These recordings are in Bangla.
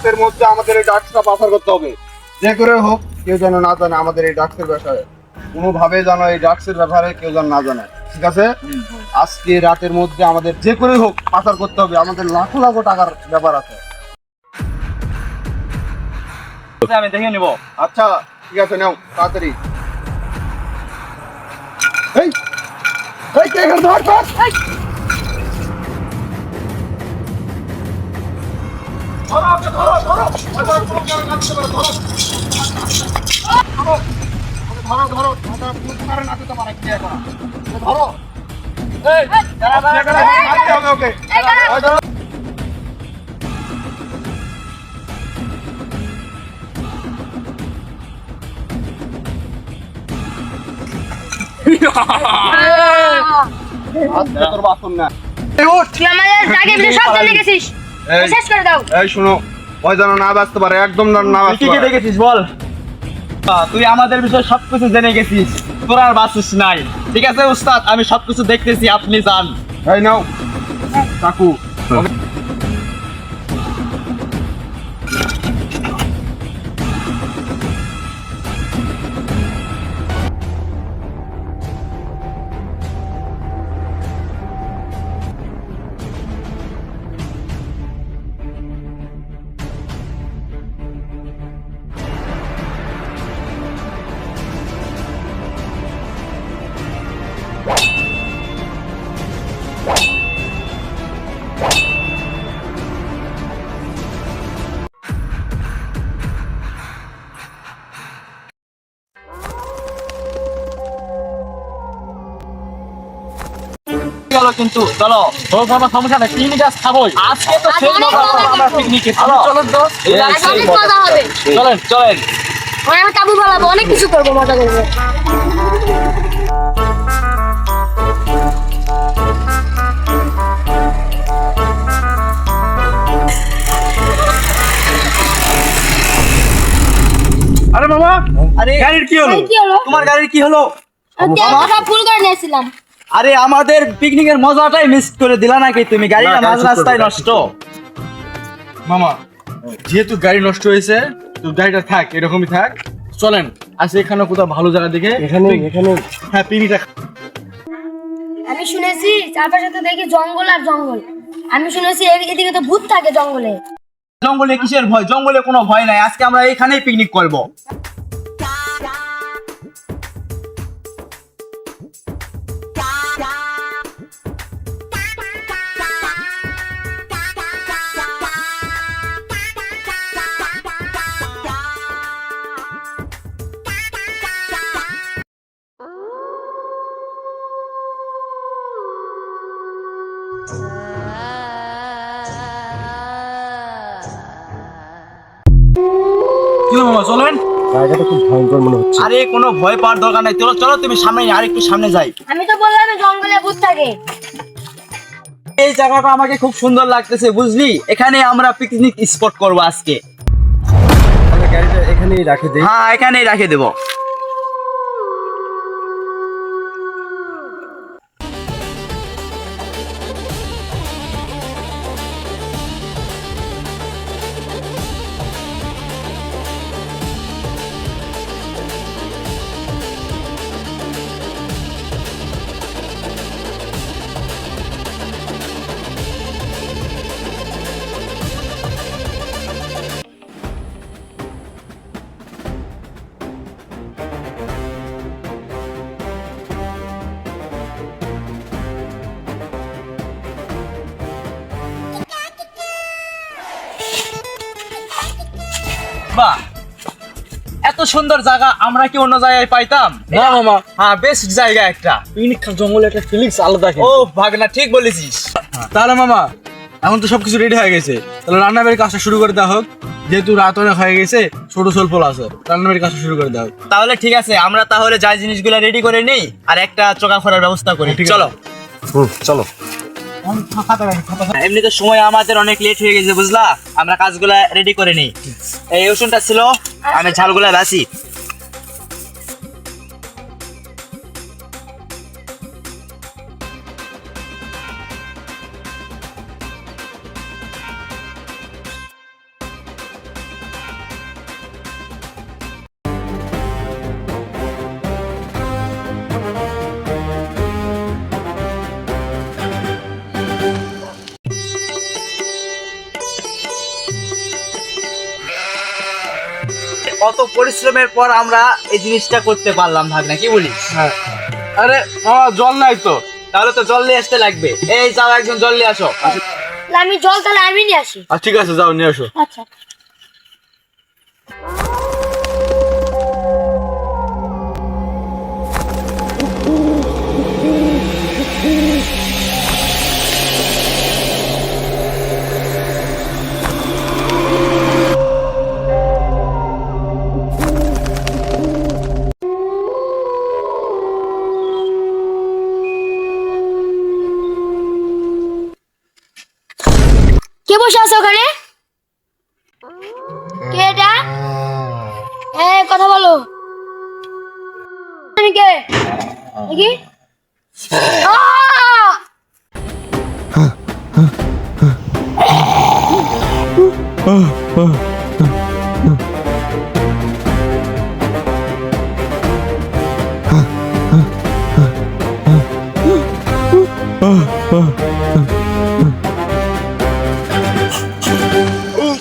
রাতের মধ্যে আমাদের এই ড্রাগসটা পাচার করতে হবে। যে করে হোক কেউ যেন না জানে আমাদের এই ড্রাগসের ব্যাপারে, কোনোভাবে যেন এই ড্রাগসের ব্যাপারে কেউ যেন না জানে, ঠিক আছে? আজকে রাতের মধ্যে আমাদের যে করে হোক পাচার করতে হবে, আমাদের লাখো লাখো টাকার ব্যাপার আছে। আমি দেখে নিব। আচ্ছা ঠিক আছে, নাও তাড়াতাড়ি। এই এই কে এখানে ধর ধর এই ধরো ওকে, ধরো ধরো ধরো ধরো ধরো ধরো নাতে তো মারা কি এখন ধরো। এই মারতে হবে ওকে। ওই ধরো। আজকে তোর বাসন না। এই উঠ। তুই আমাদের জায়গায় বিলে সব চলে গেছিস। শেষ করে দাও। এই শোনো, ওই যেন না বাঁচতে পারে, একদম না বাঁচতে কি কি পারে। দেখেছিস বল? তুই আমাদের বিষয়ে সবকিছু জেনে গেছিস, তোর আর বাঁচিস নাই। ঠিক আছে উস্তাদ, আমি সবকিছু দেখতেছি, আপনি যান। এই নাও চাকু। চলো কিন্তু চলো, তোর কোনো সমস্যা নেই, পিকনিক আজ খাবোই। আজকে তো শেষ অনেক মজা মজা আমরা করবো। পিকনিকে। চলো তো, আজ অনেক মজা হবে। চলেন চলেন। ওরা আমি তাবু বানাবো, অনেক কিছু করবো, মজা করবো। আরে মামা, আরে গাড়ির কি হলো? আরে কি হলো? তোমার গাড়ির কি হলো? আমি সব ফুল করে নিয়েছিলাম। আরে আমাদের পিকনিকের মজাটাই মিস করে দিলা নাকি তুমি? গাড়িটা মাঝ রাস্তায় নষ্ট। মামা, যেহেতু গাড়ি নষ্ট হয়েছে তো গাড়িটা থাক, এরকমই থাক। চলেন আজকে এখানে কোথাও ভালো জায়গা দেখে এখানে হ্যাঁ পিকনিকটা। আমি শুনেছি চারপাশে তো দেখি জঙ্গল আর জঙ্গল। আমি শুনেছি এদিকে তো ভূত থাকে জঙ্গলে। জঙ্গলে কিসের ভয়? জঙ্গলে কোনো ভয় নাই, আজকে আমরা এখানেই পিকনিক করব। কি হলো মামা, চলেন। জায়গাটা খুব ভয়ঙ্কর মনে হচ্ছে। আরে কোনো ভয় পাওয়ার দরকার নাই, চলো চলো তুমি সামনে, আর একটু সামনে যাই। আমি তো বললাম জঙ্গলে ভূত থাকে। এই জায়গাটা আমাকে খুব সুন্দর লাগতেছে, বুঝলি? এখানে আমরা পিকনিক স্পট করব আজকে। তাহলে গাড়িটা এখানেই রাখে দেই। হ্যাঁ এখানেই রেখে দেবো। বাহ, এত সুন্দর জায়গা আমরা কি অন্য জায়গায় পাইতাম? না মামা, হ্যাঁ বেস্ট জায়গা একটা। পিকনিক জঙ্গলে একটা ফিলিংস আলাদা। ও ভাগনা, ঠিক বলেছিস। তাহলে মামা এখন তো সবকিছু রেডি হয়ে গেছে, তাহলে রান্নাবাড়ির কাজটা শুরু করে দেওয়া হোক। যেহেতু রাত অনেক হয়ে গেছে, ছোট স্বল্প আছে, রান্নাবাড়ির কাজটা শুরু করে দেওয়া হোক। তাহলে ঠিক আছে, আমরা তাহলে যাই জিনিসগুলো রেডি করে নেই আর একটা চোখা ফোড়ার ব্যবস্থা করি। ঠিক আছে। চলো চলো। এমনিতে সময় আমাদের অনেক লেট হয়ে গেছে, বুঝলা? আমরা কাজগুলা রেডি করে নেই। এই ওষুধটা ছিল, আমি ঝালগুলা বাসি। কত পরিশ্রমের পর আমরা এই জিনিসটা করতে পারলাম ভাগনা, কি বলিস? হ্যাঁ। আরে মামা জল নাই তো। তাহলে তো জল নিয়ে আসতে লাগবে। এই যাও, একজন জল নিয়ে আসো। তাহলে আমি জল তাহলে আমি নিয়ে আসি। ঠিক আছে, যাও নিয়ে আসো। আচ্ছা। কে বসে আছো ওখানে? কে এটা? কথা বলো। আমি কে? দেখি। আহ!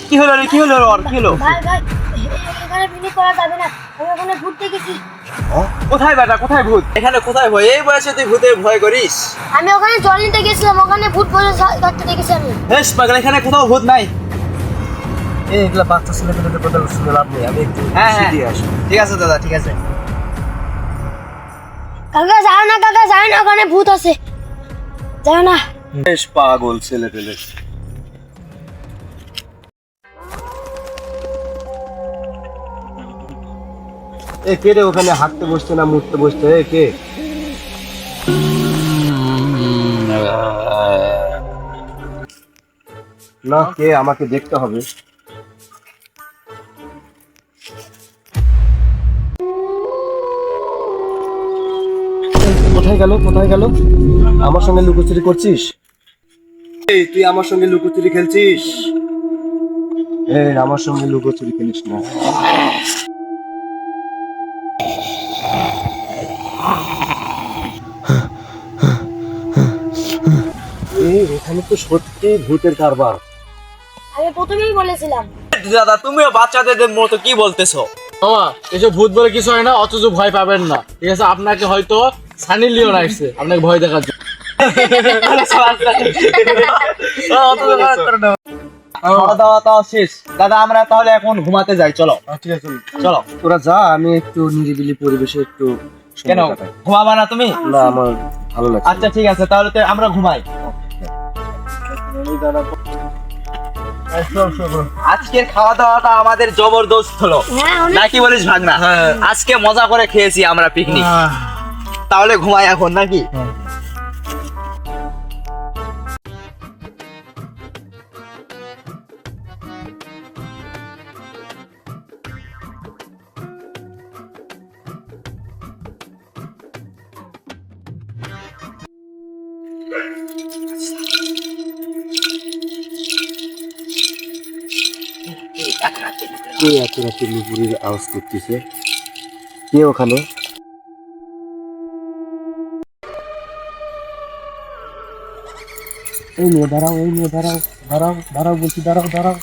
কি হলো রে, কি হলো ওর, কি হলো? ভাই ভাই, এখানে পিকনিক করা যাবে না। আমি ওখানে ভূত দেখেছি। কোথায় বেটা, কোথায় ভূত? এখানে কোথায় ভয়? এই বয়সে তুই ভূতের ভয় করিস? আমি ওখানে জল নিতে গেছিলাম, ওখানে ভূত বসে থাকতে দেখেছি আমি। বেশ পাগল, এখানে কোথাও ভূত নাই। এগুলা বাচ্চা ছেলেপেলেদের কথা শুনে লাভ নেই, আমি একটু হ্যাঁ হ্যাঁ, দিয়ে আসি। ঠিক আছে দাদা, ঠিক আছে। কাকা যাও না, কাকা যাও না, ওখানে ভূত আছে, যাও না। বেশ পাগল ছেলেপেলে। কে রে ওখানে হাঁটতে বসছে না মুড়তে বসছে? কে? না, কে আমাকে দেখতে হবে। কোথায় গেল, কোথায় গেল? আমার সঙ্গে লুকোচুরি করছিস? এই তুই আমার সঙ্গে লুকোচুরি খেলছিস? এই আমার সঙ্গে লুকোচুরি খেলিস না। এখানে তো সত্যি ভূতের কারবার। আমি প্রথমেই বলেছিলাম। দাদা, তুমিও বাচ্চাদের মতো কি বলতেছো? মামা এসব ভূত বলে কিছু হয় না, অথচ ভয় পাবেন না, ঠিক আছে? আপনাকে হয়তো সানি লিওন আসছে আপনাকে ভয় দেখার জন্য। খাওয়া দাওয়া তো শেষ দাদা, আমরা তাহলে এখন ঘুমাতে যাই, চলো। ঠিক আছে, চলো। তোরা যা, আমি একটু নিরিবিলি পরিবেশে একটু সময় কেন কাটাই। ঘুমাবা না তুমি? না, আমার ভালো লাগছে। আচ্ছা ঠিক আছে, তাহলে তো আমরা ঘুমাই। আজকের খাওয়া দাওয়াটা আমাদের জবরদস্ত হলো, হ্যাঁ, অনেক। নাকি বলিস ভাগনা? আজকে মজা করে খেয়েছি আমরা পিকনিক। তাহলে ঘুমাই এখন নাকি? কে এত রাতে নুপুরের আওয়াজ করতেছে? কে ওখানে? এই মেয়ে দাঁড়াও, এই মেয়ে দাঁড়াও, দাঁড়াও দাঁড়াও বলছি, দাঁড়াও দাঁড়াও।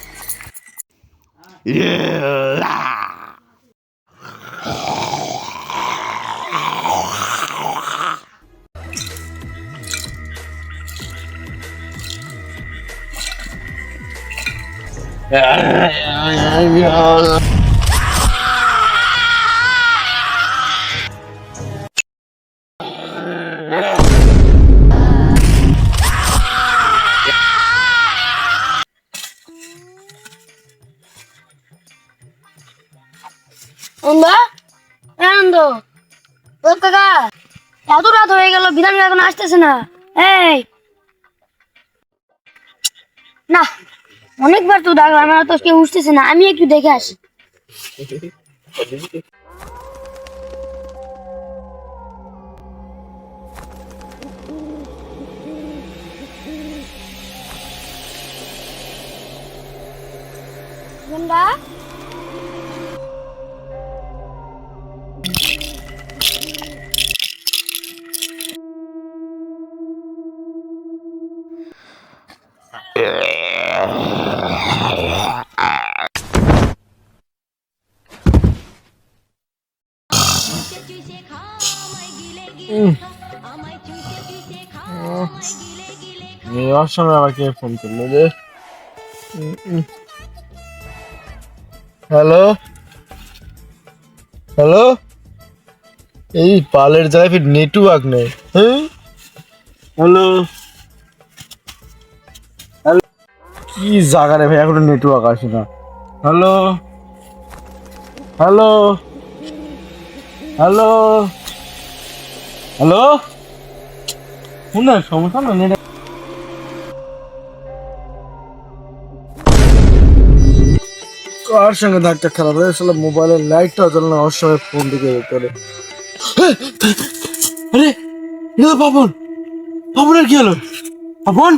আনন্দ, ও কাকা, এত রাত হয়ে গেল, বিধান এখন আসতেছে না। এই না, অনেকবার তো ডাকলাম, আমার তো কেউ উঠতেছে না, আমি একটু দেখে আসি। গন্ডা, ওর সময় আবার কে ফোন করলো রে? হ্যালো হ্যালো, এই পালের জায়গায় ফির নেটওয়ার্ক নেই। হ্যাঁ হ্যালো হ্যালো, কি জায়গা রে ভাই, এখনো নেটওয়ার্ক আসে না। হ্যালো হ্যালো হ্যালো হ্যালো, শুনে সমস্যা না নেট। কার সঙ্গে ধাক্কা খারাপ হয়ে আসলে মোবাইলের লাইটটা জ্বলে না, ওর সময় ফোন দিকে করে। আরে এটা তো পাপন, পাপনের কি হলো? পাপন,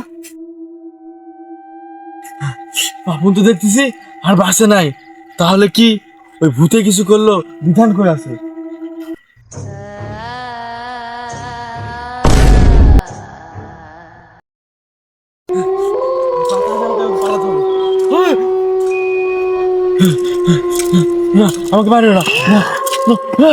পাপন তো দেখতেছি আর বাসে নাই, তাহলে কি ওই ভূতে কিছু করলো, বিধান করে আছে। না, আমাকে মারিও না, না, না, না।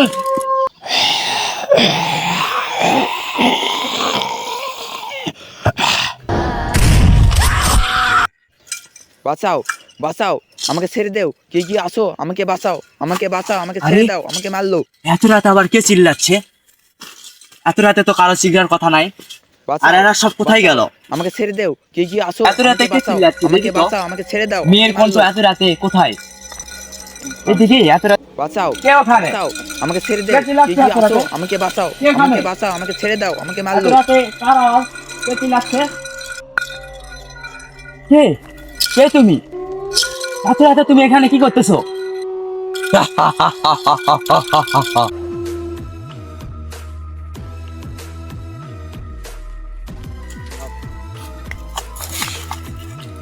বাঁচাও বাঁচাও, আমাকে ছেড়ে দেও, কে কি আসো, আমাকে বাঁচাও, আমাকে বাঁচাও, আমাকে ছেড়ে দাও, আমাকে মারলো। এত রাতে আবার কে চিল্লাচ্ছে? এত রাতে তো কারো চিল্লার কথা নাই। বাঁচাও, আর এরা সব কোথায় গেল? আমাকে ছেড়ে দেও, কে কি আসো, এত রাতে আমাকে কে বাঁচাও, চিল্লাচ্ছে? আমাকে দেখি তো। বাঁচাও, আমাকে ছেড়ে দাও, মেয়ের আমাকে কণ্ঠ মারলো। এত রাতে কোথায়? এদিকে এত রাতে বাঁচাও কে ওখানে? বাঁচাও, আমাকে ছেড়ে দেও, কে চিল্লাচ্ছে কে কি এত রাতে? আসো, আমাকে বাঁচাও, কে ওখানে? আমাকে বাঁচাও, আমাকে ছেড়ে দাও, আমাকে এত মারলো। রাতে কার আওয়াজ? কে চিল্লাচ্ছে? কে কে তুমি? এত রাতে তুমি এখানে কি করতেছো?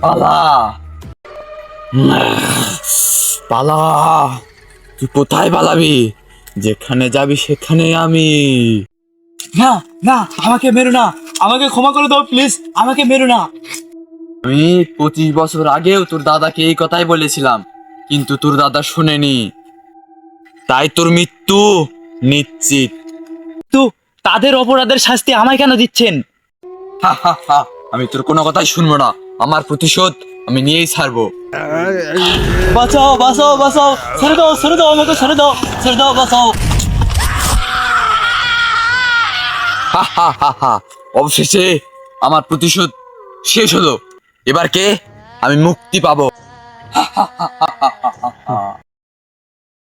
পালা পালা, তুই কোথায় পালাবি? যেখানে যাবি সেখানে আমি। না না, আমাকে মেরো না, আমাকে ক্ষমা করে দাও প্লিজ, আমাকে মেরো না। আমি 25 বছর আগেও তোর দাদাকে এই কথাই বলেছিলাম, কিন্তু তোর দাদা শুনেনি, তাই তোর মৃত্যু নিশ্চিত। তো তাদের অপরাধের শাস্তি আমায় কেন দিচ্ছেন? হা হা হা, আমি তোর কোনো কথাই শুনবো না, আমার প্রতিশোধ আমি নিয়েই ছাড়বো। বাঁচাও বাঁচাও বাঁচাও, ছেড়ে দাও ছেড়ে দাও, আমাকে ছেড়ে দাও ছেড়ে দাও, বাঁচাও। হা হা হা হা, অবশেষে আমার প্রতিশোধ শেষ হলো, এবার কে আমি মুক্তি পাবো। হা হা হা হা হা।